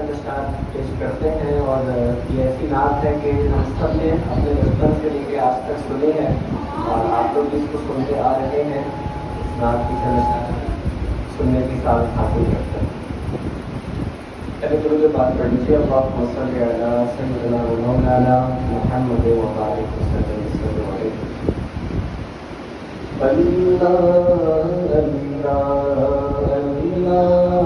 नशात पेश करते हैं और ये ऐसी नात है कि हम सब ने अपने बचपन से लेकर आज तक सुनी है और आप लोग इसको सुनते आ रहे हैं। इस नात की नशात सुनने की साल हासिल करते हैं। पहले तो मुझे बात कर लीजिए। अब आप सैयदना मौलाना मुहम्मद व बारिक वसल्लम अल्लाह अल्लाह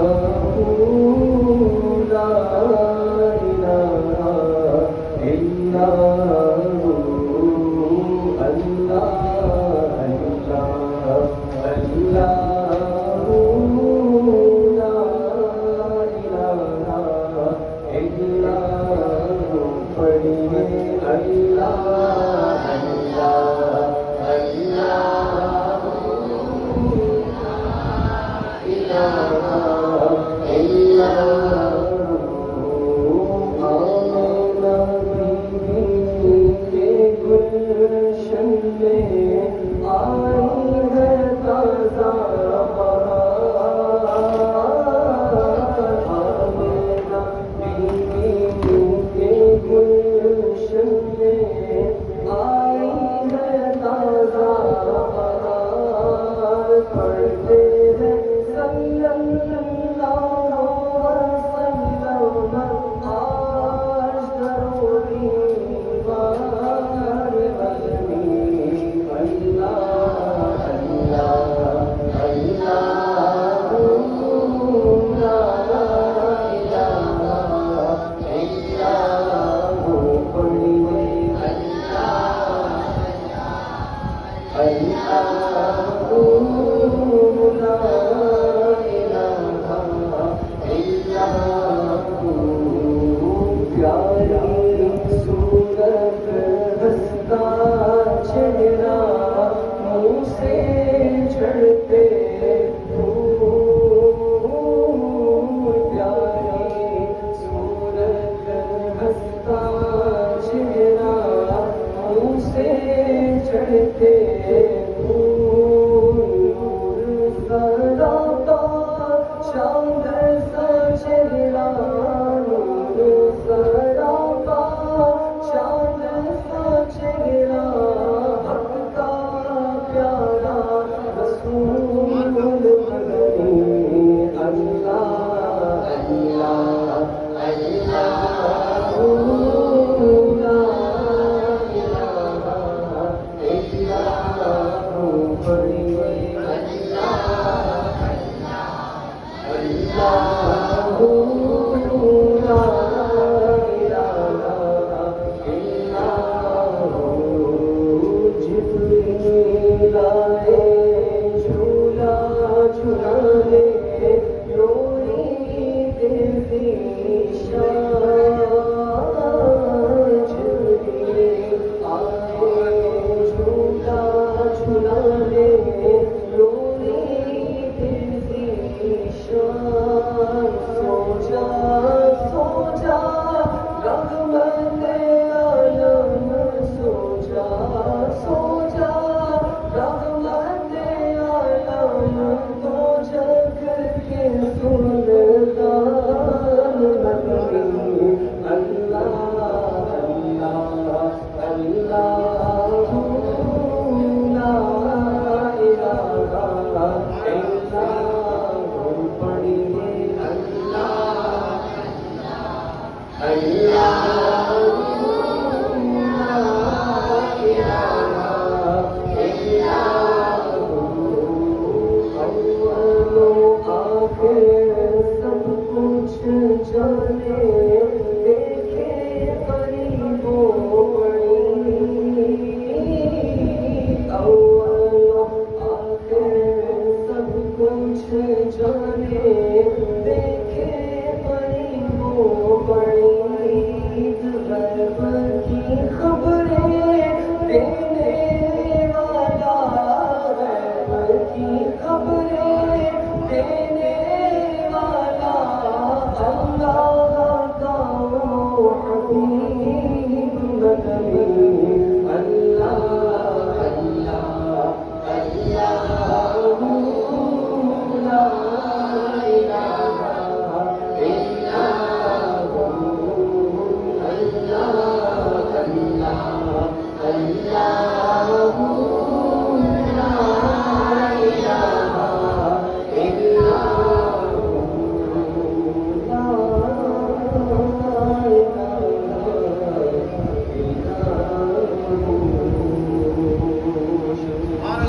सब कुछ जाने